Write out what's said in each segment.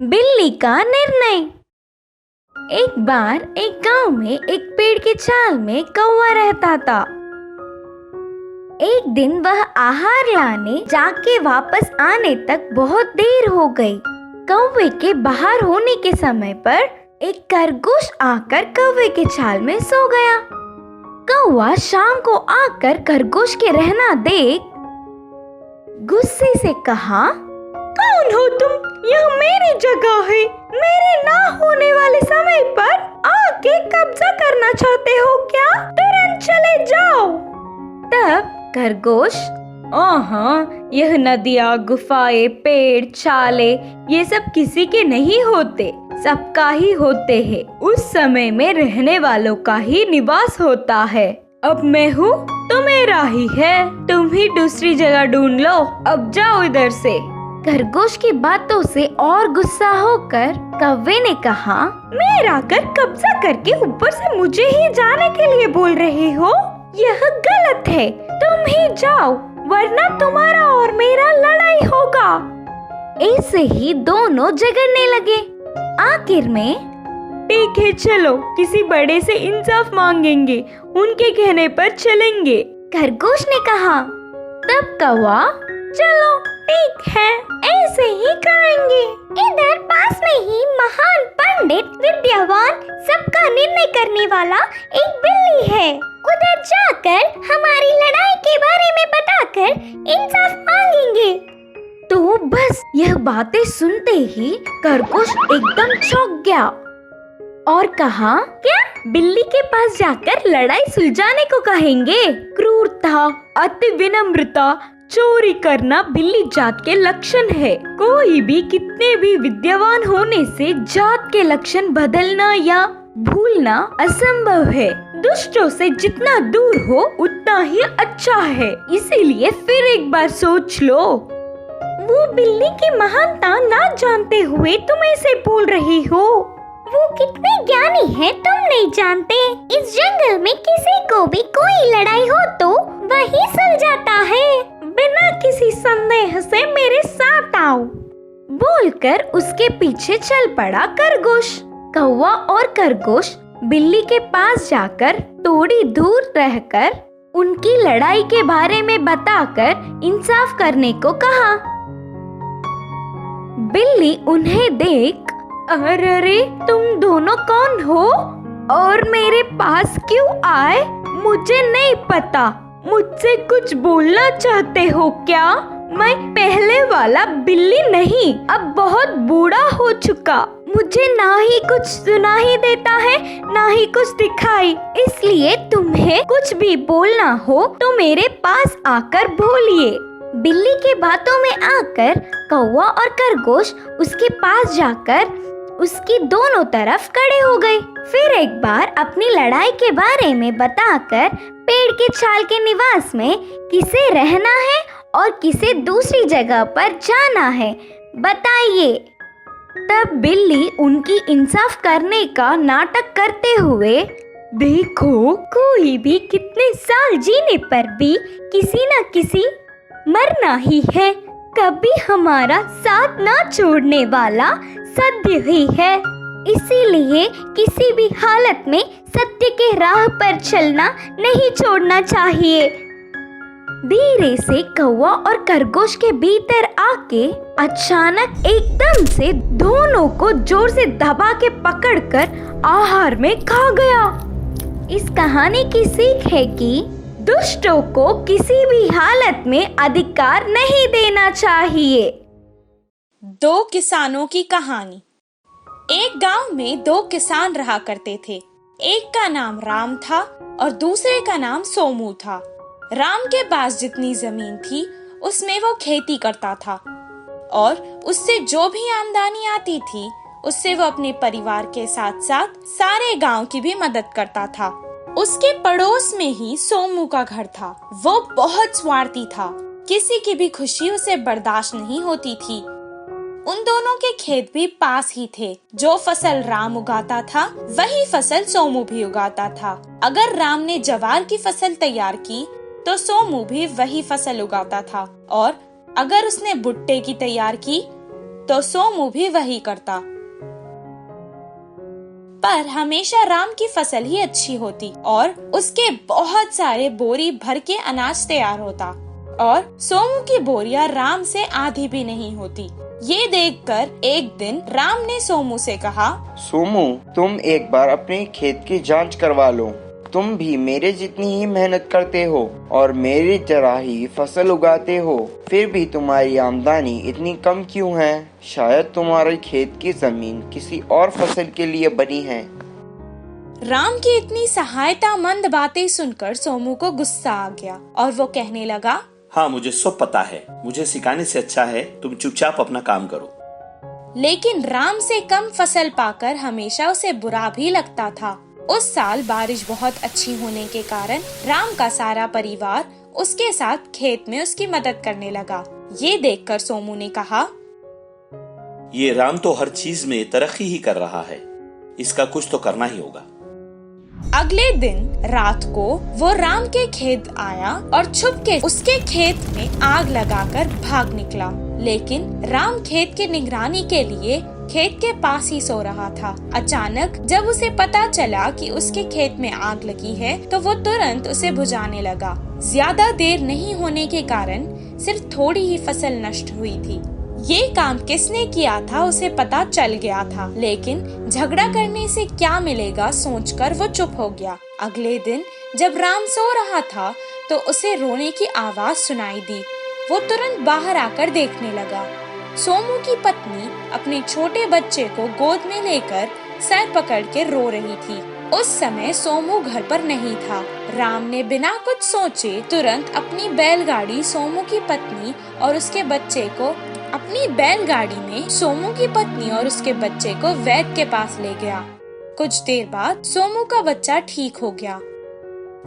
बिल्ली का निर्णय। एक बार एक गांव में एक पेड़ की छाल में कौवा रहता था। एक दिन वह आहार लाने जाके वापस आने तक बहुत देर हो गई। कौवे के बाहर होने के समय पर एक खरगोश आकर कौवे के छाल में सो गया। कौवा शाम को आकर खरगोश के रहना देख गुस्से से कहा, कौन हो तुम? यह मेरी जगह है। मेरे ना होने वाले समय पर आके कब्जा करना चाहते हो क्या? तुरंत चले जाओ। तब खरगोश, यह नदियाँ, गुफाएं, पेड़, छाले ये सब किसी के नहीं होते, सबका ही होते हैं। उस समय में रहने वालों का ही निवास होता है। अब मैं हूँ तो मेरा ही है, तुम ही दूसरी जगह ढूंढ लो। अब जाओ इधर से। खरगोश की बातों से और गुस्सा होकर कौवे ने कहा, मेरा घर कब्जा करके ऊपर से मुझे ही जाने के लिए बोल रहे हो? यह गलत है, तुम ही जाओ वरना तुम्हारा और मेरा लड़ाई होगा। ऐसे ही दोनों झगड़ने लगे। आखिर में, ठीक है चलो, किसी बड़े से इंसाफ मांगेंगे, उनके कहने पर चलेंगे, खरगोश ने कहा। तब कौवा, चलो ठीक है, ऐसे ही करेंगे। इधर पास में ही महान पंडित, विद्यावान, सबका निर्णय करने वाला एक बिल्ली है। उधर जाकर हमारी लड़ाई के बारे में बताकर इंसाफ मांगेंगे। तो बस यह बातें सुनते ही खरगोश एकदम चौंक गया और कहा, क्या बिल्ली के पास जाकर लड़ाई सुलझाने को कहेंगे? क्रूरता, अति विनम्रता, चोरी करना बिल्ली जात के लक्षण है। कोई भी कितने भी विद्यावान होने से जात के लक्षण बदलना या भूलना असंभव है। दुष्टों से जितना दूर हो उतना ही अच्छा है। इसीलिए फिर एक बार सोच लो। वो बिल्ली की महानता ना जानते हुए तुम ऐसे बोल रही हो। वो कितने ज्ञानी है तुम नहीं जानते। इस जंगल में किसी को भी कोई लड़ाई हो तो वही सुलझाता है। बिना किसी संदेह से मेरे साथ आओ। बोलकर उसके पीछे चल पड़ा खरगोश। कौवा और खरगोश बिल्ली के पास जाकर थोड़ी दूर रहकर उनकी लड़ाई के बारे में बताकर इंसाफ करने को कहा। बिल्ली उन्हें देख, अरे तुम दोनों कौन हो और मेरे पास क्यों आए? मुझे नहीं पता। मुझसे कुछ बोलना चाहते हो क्या? मैं पहले वाला बिल्ली नहीं, अब बहुत बूढ़ा हो चुका। मुझे ना ही कुछ सुनाई देता है ना ही कुछ दिखाई। इसलिए तुम्हें कुछ भी बोलना हो तो मेरे पास आकर बोलिए। बिल्ली की बातों में आकर कौवा और खरगोश उसके पास जाकर उसकी दोनों तरफ खड़े हो गए। फिर एक बार अपनी लड़ाई के बारे में बताकर पेड़ के छाल के निवास में किसे रहना है और किसे दूसरी जगह पर जाना है, बताइए। तब बिल्ली उनकी इंसाफ करने का नाटक करते हुए, देखो, कोई भी कितने साल जीने पर भी किसी न किसी मरना ही है। कभी हमारा साथ ना छोड़ने वाला सत्य ही है। इसीलिए किसी भी हालत में सत्य के राह पर चलना नहीं छोड़ना चाहिए। धीरे से कौवा और खरगोश के भीतर आके अचानक एकदम से दोनों को जोर से दबा के पकड़कर आहार में खा गया। इस कहानी की सीख है कि दुष्टों को किसी भी हालत में अधिकार नहीं देना चाहिए। दो किसानों की कहानी। एक गांव में दो किसान रहा करते थे। एक का नाम राम था और दूसरे का नाम सोमू था। राम के पास जितनी जमीन थी उसमें वो खेती करता था और उससे जो भी आमदनी आती थी उससे वो अपने परिवार के साथ साथ सारे गांव की भी मदद करता था। उसके पड़ोस में ही सोमू का घर था। वो बहुत स्वार्थी था, किसी की भी खुशी उसे बर्दाश्त नहीं होती थी। उन दोनों के खेत भी पास ही थे। जो फसल राम उगाता था वही फसल सोमू भी उगाता था। अगर राम ने ज्वार की फसल तैयार की तो सोमू भी वही फसल उगाता था और अगर उसने भुट्टे की तैयार की तो सोमू भी वही करता। पर हमेशा राम की फसल ही अच्छी होती और उसके बहुत सारे बोरी भर के अनाज तैयार होता और सोमू की बोरियां राम से आधी भी नहीं होती। ये देखकर एक दिन राम ने सोमू से कहा, सोमू, तुम एक बार अपने खेत की जांच करवा लो। तुम भी मेरे जितनी ही मेहनत करते हो और मेरी तरह ही फसल उगाते हो, फिर भी तुम्हारी आमदनी इतनी कम क्यों है? शायद तुम्हारे खेत की जमीन किसी और फसल के लिए बनी है। राम की इतनी सहायतामंद बातें सुनकर सोमू को गुस्सा आ गया और वो कहने लगा, हाँ, मुझे सब पता है। मुझे सिखाने से अच्छा है तुम चुपचाप अपना काम करो। लेकिन राम से कम फसल पाकर हमेशा उसे बुरा भी लगता था। उस साल बारिश बहुत अच्छी होने के कारण राम का सारा परिवार उसके साथ खेत में उसकी मदद करने लगा। ये देखकर सोमू ने कहा, ये राम तो हर चीज में तरक्की ही कर रहा है, इसका कुछ तो करना ही होगा। अगले दिन रात को वो राम के खेत आया और छुपके उसके खेत में आग लगाकर भाग निकला। लेकिन राम खेत की निगरानी के लिए खेत के पास ही सो रहा था। अचानक जब उसे पता चला कि उसके खेत में आग लगी है तो वो तुरंत उसे बुझाने लगा। ज्यादा देर नहीं होने के कारण सिर्फ थोड़ी ही फसल नष्ट हुई थी। ये काम किसने किया था उसे पता चल गया था, लेकिन झगड़ा करने से क्या मिलेगा सोचकर वो चुप हो गया। अगले दिन जब राम सो रहा था तो उसे रोने की आवाज सुनाई दी। वो तुरंत बाहर आकर देखने लगा। सोमू की पत्नी अपने छोटे बच्चे को गोद में लेकर सर पकड़ के रो रही थी। उस समय सोमू घर पर नहीं था। राम ने बिना कुछ सोचे तुरंत अपनी बैलगाड़ी सोमू की पत्नी और उसके बच्चे को वैद्य के पास ले गया। कुछ देर बाद सोमू का बच्चा ठीक हो गया।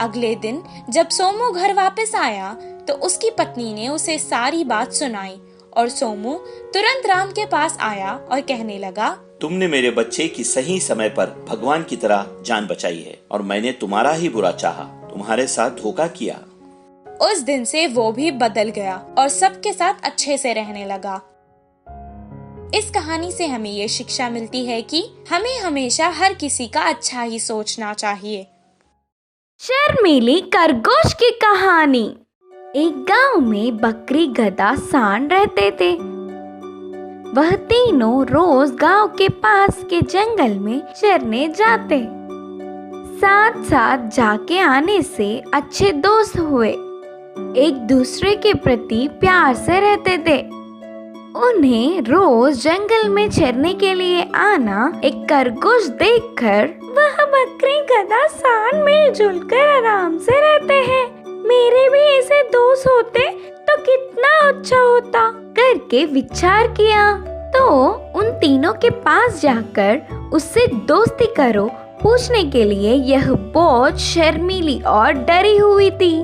अगले दिन जब सोमू घर वापस आया तो उसकी पत्नी ने उसे सारी बात सुनाई और सोमू तुरंत राम के पास आया और कहने लगा, तुमने मेरे बच्चे की सही समय पर भगवान की तरह जान बचाई है और मैंने तुम्हारा ही बुरा चाहा, तुम्हारे साथ धोखा किया। उस दिन से वो भी बदल गया और सबके साथ अच्छे से रहने लगा। इस कहानी से हमें ये शिक्षा मिलती है कि हमें हमेशा हर किसी का अच्छा ही सोचना चाहिए। शर्मीली खरगोश की कहानी। एक गांव में बकरी, गधा, सांड रहते थे। वह तीनों रोज गांव के पास के जंगल में चरने जाते। साथ साथ जाके आने से अच्छे दोस्त हुए। एक दूसरे के प्रति प्यार से रहते थे। उन्हें रोज जंगल में चरने के लिए आना एक खरगोश देखकर वह बकरी, गधा, सांड मिलजुल कर आराम से रहते हैं। मेरे भी ऐसे दोस्त होते तो कितना अच्छा होता करके विचार किया। तो उन तीनों के पास जाकर उससे दोस्ती करो पूछने के लिए यह बहुत शर्मीली और डरी हुई थी।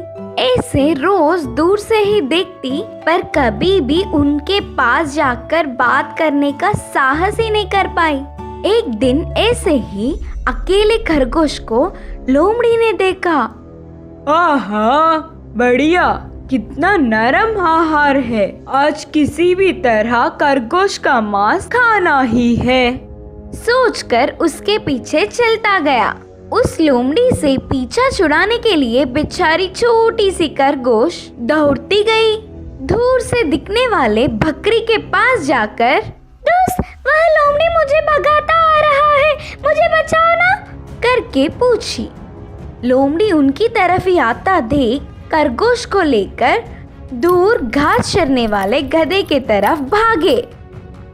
ऐसे रोज दूर से ही देखती पर कभी भी उनके पास जाकर बात करने का साहस ही नहीं कर पाई। एक दिन ऐसे ही अकेले खरगोश को लोमड़ी ने देखा। आहा, बढ़िया, कितना नरम आहार है। आज किसी भी तरह खरगोश का मांस खाना ही है, सोचकर उसके पीछे चलता गया। उस लोमड़ी से पीछा छुड़ाने के लिए बेचारी छोटी सी खरगोश दौड़ती गई। दूर से दिखने वाले बकरी के पास जाकर, दोस्त, वह लोमड़ी मुझे भगाता आ रहा है, मुझे बचाओ ना, करके पूछी। लोमड़ी उनकी तरफ ही आता देख खरगोश को लेकर दूर घास चरने वाले गधे के तरफ भागे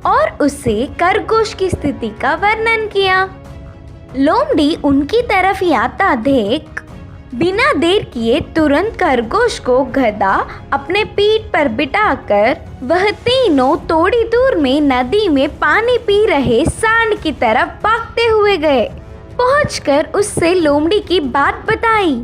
और उसे खरगोश की स्थिति का वर्णन किया। लोमड़ी उनकी तरफ ही आता देख बिना देर किए तुरंत खरगोश को गधा अपने पीठ पर बिठाकर वह तीनों थोड़ी दूर में नदी में पानी पी रहे सांड की तरफ भागते हुए गए। पहुंचकर उससे लोमड़ी की बात बताई।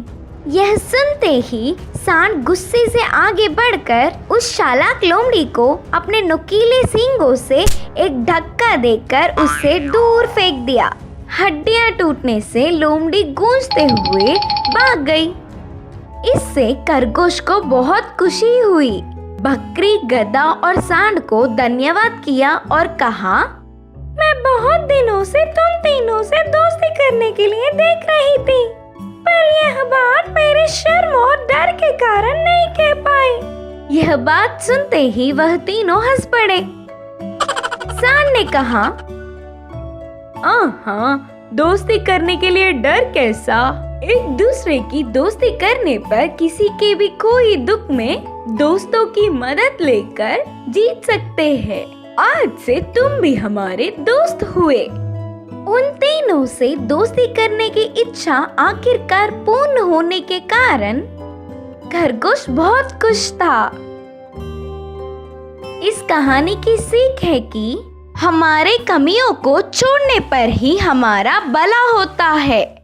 यह सुनते ही सांड गुस्से से आगे बढ़कर उस चालाक लोमड़ी को अपने नुकीले सींगों से एक धक्का देकर उससे दूर फेंक दिया। हड्डियां टूटने से लोमड़ी गूंजते हुए भाग गई। इससे खरगोश को बहुत खुशी हुई। बकरी गधा और सांड को धन्यवाद किया और कहा, मैं बहुत दिनों से तुम तीनों से दोस्ती करने के लिए देख रही थी, पर यह बात मेरे शर्म और डर के कारण नहीं कह पाई। यह बात सुनते ही वह तीनों हंस पड़े। सांड ने कहा, हाँ, दोस्ती करने के लिए डर कैसा? एक दूसरे की दोस्ती करने पर किसी के भी कोई दुख में दोस्तों की मदद लेकर जीत सकते हैं। आज से तुम भी हमारे दोस्त हुए। उन तीनों से दोस्ती करने की इच्छा आखिरकार पूर्ण होने के कारण खरगोश बहुत खुश था। इस कहानी की सीख है कि हमारे कमियों को छोड़ने पर ही हमारा भला होता है।